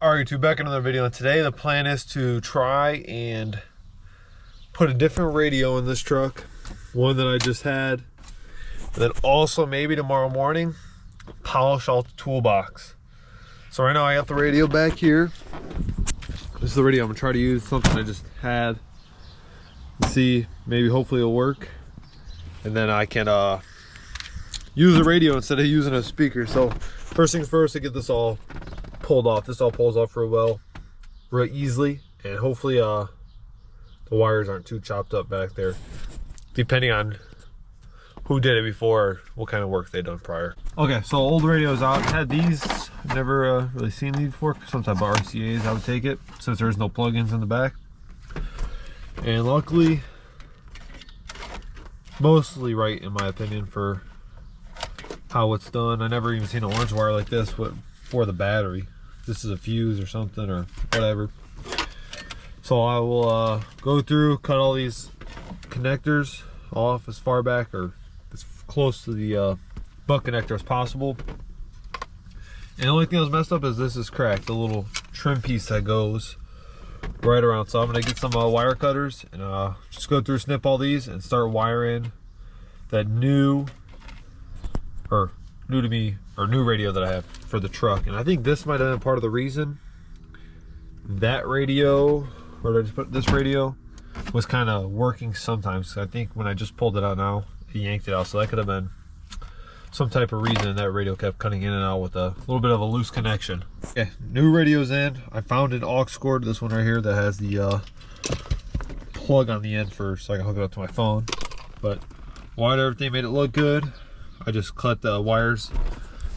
Alright, YouTube, back in another video, and today the plan is to try and put a different radio in this truck, one that I just had, and then also maybe tomorrow morning polish out the toolbox. So right now I got the radio back here. This is the radio I'm gonna try to use, something I just had. See, maybe hopefully it'll work, and then I can use the radio instead of using a speaker. So first things first, to get this all pulled off. This all pulls off real easily, and hopefully the wires aren't too chopped up back there, depending on who did it before or what kind of work they'd done prior. Okay, so old radio's out. Had these, never really seen these before. Sometimes by RCA's I would take it, since there's no plugins in the back. And luckily, mostly right in my opinion for how it's done. I never even seen an orange wire like this for the battery. This is a fuse or something or whatever. So I will go through, cut all these connectors off as far back or as close to the butt connector as possible. And the only thing that's messed up is this is cracked, the little trim piece that goes right around. So I'm gonna get some wire cutters and just go through, snip all these, and start wiring that new to me new radio that I have for the truck. And I think this might have been part of the reason that radio, or I just put this radio, was kind of working sometimes. I think when I just pulled it out now, it yanked it out, so that could have been some type of reason that radio kept cutting in and out with a little bit of a loose connection. Okay, new radio's in. I found an aux cord, this one right here, that has the plug on the end so I can hook it up to my phone. But wired everything, made it look good. I just cut the wires,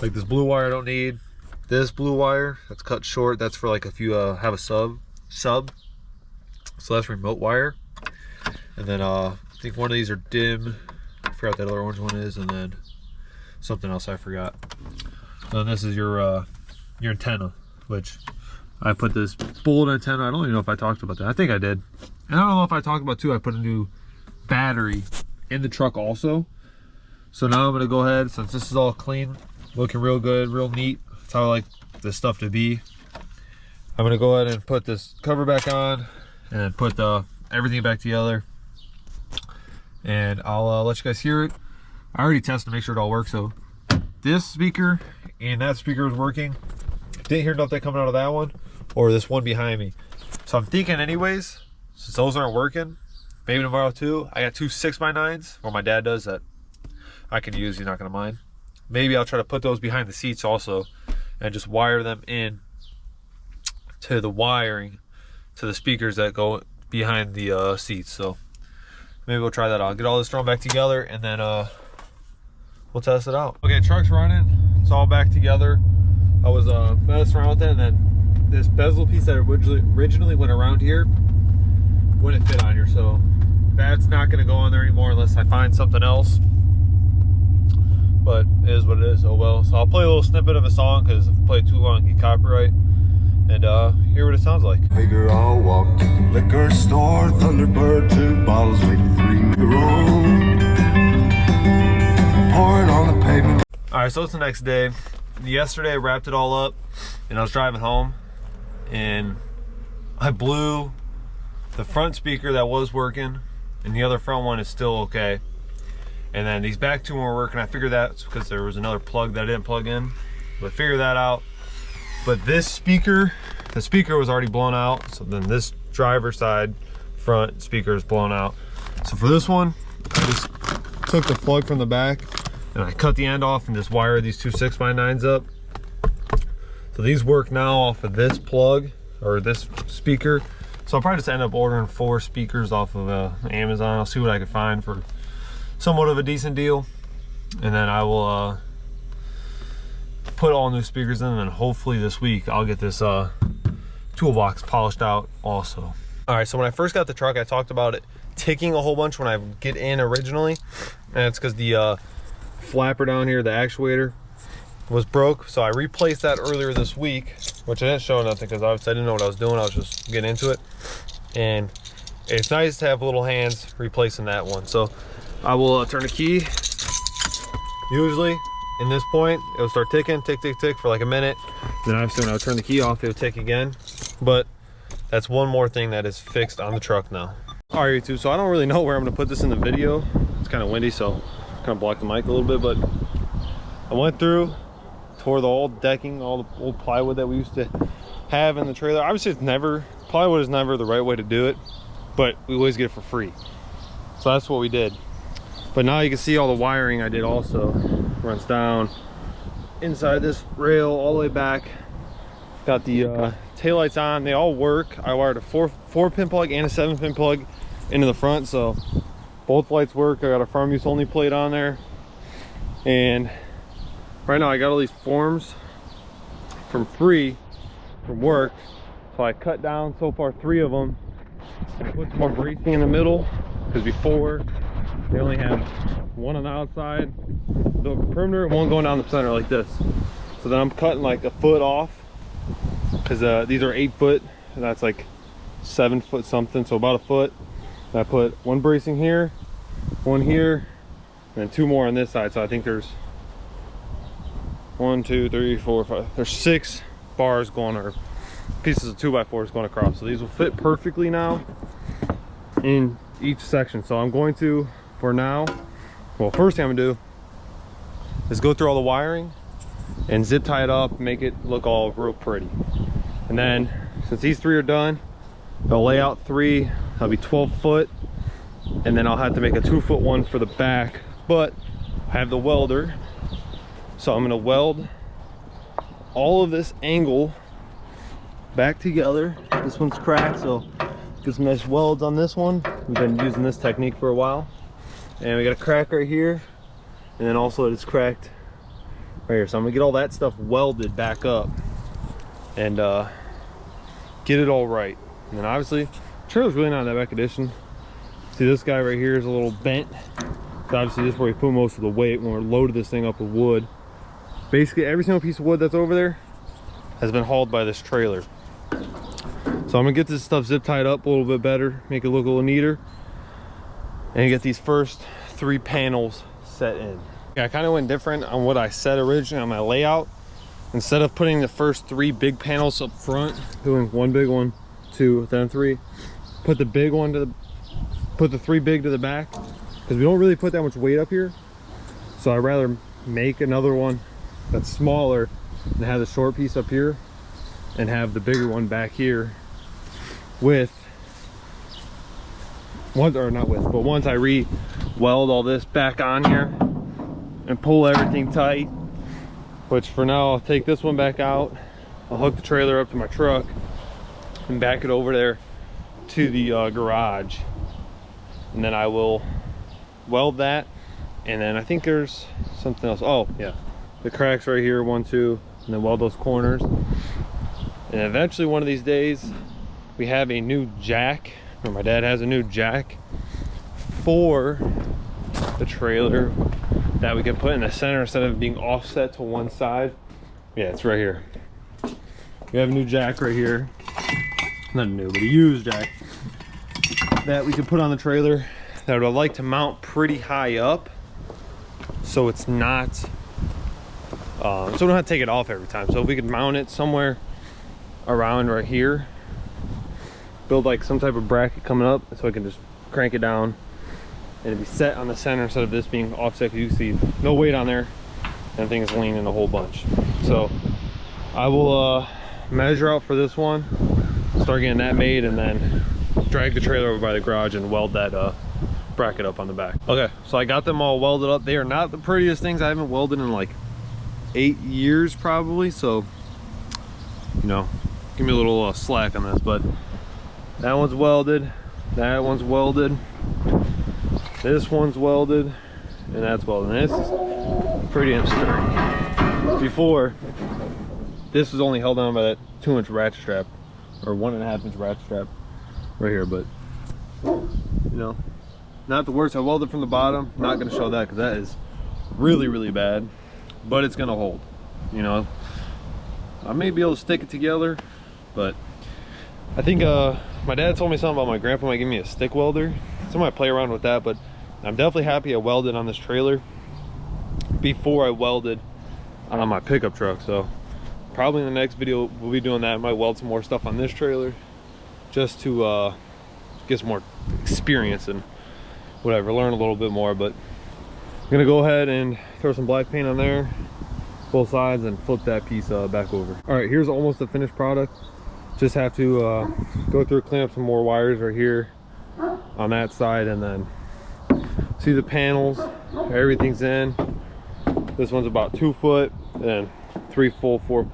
like this blue wire I don't need. This blue wire, that's cut short, that's for like if you have a sub. So that's remote wire. And then I think one of these are dim. I forgot that other orange one is, and then something else I forgot. And then this is your antenna, which I put this bullet antenna. I don't even know if I talked about that. I think I did. And I don't know if I talked about too, I put a new battery in the truck also. So now I'm gonna go ahead, since this is all clean, looking real good, real neat. That's how I like this stuff to be. I'm gonna go ahead and put this cover back on and put everything back together. And I'll let you guys hear it. I already tested to make sure it all works. So this speaker and that speaker is working. Didn't hear nothing coming out of that one or this one behind me. So I'm thinking anyways, since those aren't working, maybe tomorrow too, I got two 6x9s, or my dad does, that I can use, he's not gonna mind. Maybe I'll try to put those behind the seats also and just wire them in to the wiring to the speakers that go behind the seats. So maybe we'll try that out. Get all this thrown back together and then we'll test it out. Okay, truck's running, it's all back together. I was messing around with it, and then this bezel piece that originally went around here wouldn't fit on here, so that's not gonna go on there anymore unless I find something else. But it is what it is, oh well. So I'll play a little snippet of a song, because if I play too long, I get copyright. And hear what it sounds like. Figure I'll walk to the liquor store, Thunderbird, 2 bottles, maybe 3 the road. Pour it on the pavement. Alright, so it's the next day. Yesterday I wrapped it all up and I was driving home, and I blew the front speaker that was working, and the other front one is still okay. And then these back two weren't working. I figured that's because there was another plug that I didn't plug in, but figure that out. But this speaker, the speaker was already blown out. So then this driver side front speaker is blown out. So for this one, I just took the plug from the back and I cut the end off and just wired these two 6x9s up. So these work now off of this plug or this speaker. So I'll probably just end up ordering 4 speakers off of Amazon. I'll see what I can find for somewhat of a decent deal, and then I will put all new speakers in, and then hopefully this week I'll get this toolbox polished out also. All right, so when I first got the truck, I talked about it ticking a whole bunch when I get in originally, and it's because the flapper down here, the actuator, was broke. So I replaced that earlier this week, which I didn't show nothing because obviously I didn't know what I was doing. I was just getting into it, and it's nice to have little hands replacing that one. So I will turn the key. Usually in this point, it'll start ticking, tick, tick, tick for like a minute. Then obviously when I would turn the key off, it would tick again. But that's one more thing that is fixed on the truck now. All right, YouTube, so I don't really know where I'm gonna put this in the video. It's kind of windy, so kind of block the mic a little bit, but I went through, tore the old decking, all the old plywood that we used to have in the trailer. Obviously plywood is never the right way to do it, but we always get it for free. So that's what we did. But now you can see all the wiring I did also. Runs down inside this rail all the way back. Got the taillights on, they all work. I wired a four pin plug and a 7-pin plug into the front, so both lights work. I got a farm use only plate on there. And right now I got all these forms from free from work. So I cut down so far 3 of them. I put some more bracing in the middle because before they only had one on the outside, the perimeter, and one going down the center like this. So then I'm cutting like a foot off because these are 8 foot and that's like 7 foot something, so about a foot. And I put one bracing here, one here, and 2 more on this side. So I think there's 1, 2, 3, 4, 5. There's 6 bars going, or pieces of 2x4s going across. So these will fit perfectly now in each section. So I'm going to, for now, well, first thing I'm gonna do is go through all the wiring and zip tie it up, make it look all real pretty. And then since these 3 are done, I'll lay out 3. That'll be 12 foot, and then I'll have to make a 2-foot one for the back. But I have the welder, so I'm gonna weld all of this angle back together. This one's cracked, so get some nice welds on this one. We've been using this technique for a while. And we got a crack right here, and then also it's cracked right here. So I'm gonna get all that stuff welded back up and get it all right. And then obviously the trailer's really not in that bad condition. See, this guy right here is a little bent. So obviously this is where we put most of the weight when we're loaded this thing up with wood. Basically every single piece of wood that's over there has been hauled by this trailer. So I'm gonna get this stuff zip tied up a little bit better, make it look a little neater, and get these first 3 panels set in. Yeah, I kind of went different on what I said originally on my layout. Instead of putting the first 3 big panels up front, doing 1 big one, 2, then 3, put the big one to the, put the 3 big to the back, because we don't really put that much weight up here. So I'd rather make another one that's smaller and have the short piece up here and have the bigger one back here with once, or not with, but once I re-weld all this back on here and pull everything tight. Which for now I'll take this one back out, I'll hook the trailer up to my truck and back it over there to the garage, and then I will weld that. And then I think there's something else. Oh yeah, the cracks right here, 1, 2, and then weld those corners. And eventually one of these days we have a new jack, or my dad has a new jack for the trailer that we can put in the center instead of being offset to one side. Yeah, it's right here. We have a new jack right here. Not new, but a used jack that we can put on the trailer that I would like to mount pretty high up, so it's not so we don't have to take it off every time. So if we could mount it somewhere around right here, build like some type of bracket coming up so I can just crank it down and it'd be set on the center instead of this being offset. You see no weight on there and the thing is leaning a whole bunch. So I will measure out for this one, start getting that made, and then drag the trailer over by the garage and weld that bracket up on the back. Okay, so I got them all welded up. They are not the prettiest things. I haven't welded in like 8 years probably, so you know, give me a little slack on this. But that one's welded, that one's welded, this one's welded, and that's welded. And this is pretty damn sturdy. Before, this was only held on by that 2-inch ratchet strap, or 1.5-inch ratchet strap right here. But you know, not the worst. I welded from the bottom. Not going to show that because that is really, really bad, but it's going to hold. You know, I may be able to stick it together, but I think my dad told me something about my grandpa might give me a stick welder, so I might play around with that. But I'm definitely happy I welded on this trailer before I welded on my pickup truck. So probably in the next video we'll be doing that. I might weld some more stuff on this trailer just to get some more experience and whatever, learn a little bit more. But I'm gonna go ahead and throw some black paint on there, both sides, and flip that piece back over. All right, here's almost the finished product. Just have to go through, clean up some more wires right here on that side, and then see the panels, everything's in. This one's about 2 foot and 3 full 4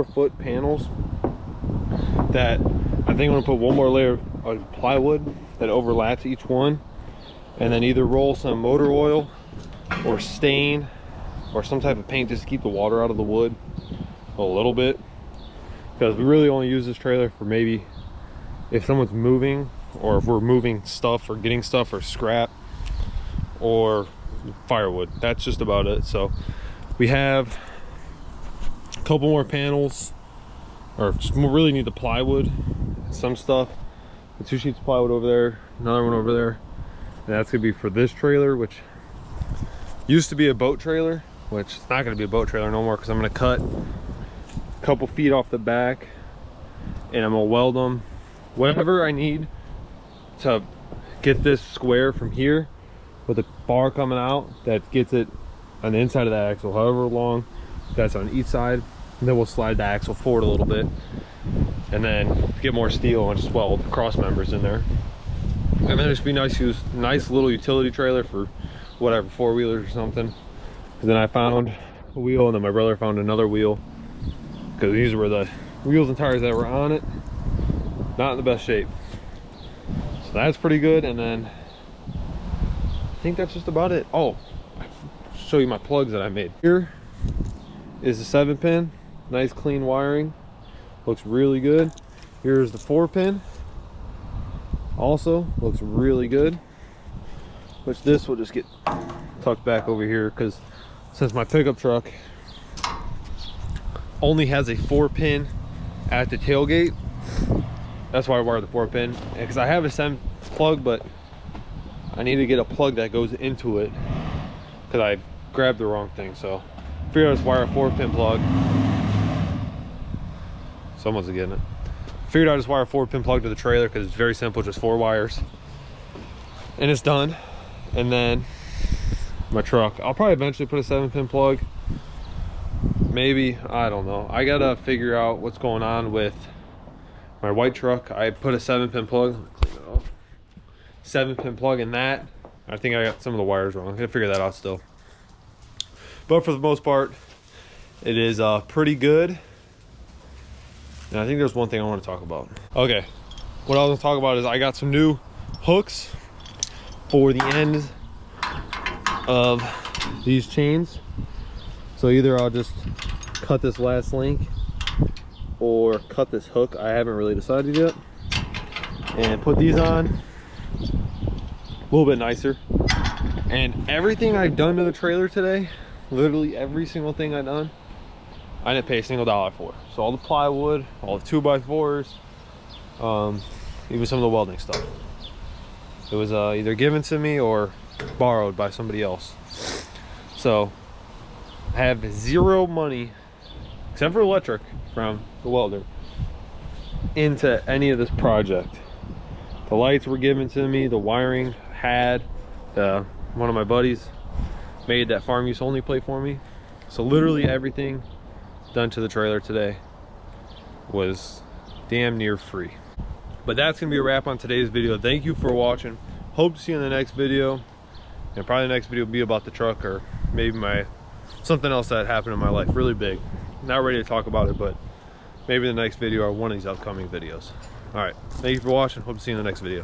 foot panels that I think I'm gonna put one more layer of plywood that overlaps each one, and then either roll some motor oil or stain or some type of paint just to keep the water out of the wood a little bit, because we really only use this trailer for maybe if someone's moving, or if we're moving stuff or getting stuff or scrap or firewood. That's just about it. So we have a couple more panels, or just really need the plywood, some stuff, the 2 sheets of plywood over there, another one over there, and that's gonna be for this trailer, which used to be a boat trailer, which it's not gonna be a boat trailer no more, because I'm gonna cut a couple feet off the back and I'm gonna weld them whatever I need to get this square from here with a bar coming out that gets it on the inside of the axle, however long that's on each side, and then we'll slide the axle forward a little bit and then get more steel and just weld cross members in there. And then it'd be nice to use nice little utility trailer for whatever, 4-wheelers or something. And then I found a wheel, and then my brother found another wheel, because these were the wheels and tires that were on it, not in the best shape. So that's pretty good. And then I think that's just about it. Oh, I'll show you my plugs that I made. Here is the 7-pin, nice clean wiring, looks really good. Here's the 4-pin, also looks really good, which this will just get tucked back over here, because since my pickup truck only has a 4-pin at the tailgate, that's why I wired the 4-pin, because I have a 7 plug, but I need to get a plug that goes into it, because I grabbed the wrong thing. So I figured I'd just wire a 4-pin plug. Someone's getting it. Figured I'd just wire a 4-pin plug to the trailer, because it's very simple, just 4 wires, and it's done. And then my truck, I'll probably eventually put a 7-pin plug, maybe, I don't know. I gotta figure out what's going on with my white truck. I put a 7-pin plug, clean it off, 7-pin plug in that. I think I got some of the wires wrong. I gotta figure that out still, but for the most part it is pretty good. And I think there's one thing I want to talk about. Okay, what I was gonna talk about is I got some new hooks for the ends of these chains. So either I'll just cut this last link or cut this hook, I haven't really decided yet, and put these on a little bit nicer. And everything I've done to the trailer today, literally every single thing I've done, I didn't pay a single dollar for. So all the plywood, all the 2x4s, even some of the welding stuff, it was either given to me or borrowed by somebody else. So I have zero money, except for electric from the welder, into any of this project. The lights were given to me, the wiring had, one of my buddies made that farm use only plate for me. So literally everything done to the trailer today was damn near free. But that's gonna be a wrap on today's video. Thank you for watching. Hope to see you in the next video, and probably the next video will be about the truck, or maybe something else that happened in my life really big. Not ready to talk about it, but maybe the next video or one of these upcoming videos. All right, thank you for watching. Hope to see you in the next video.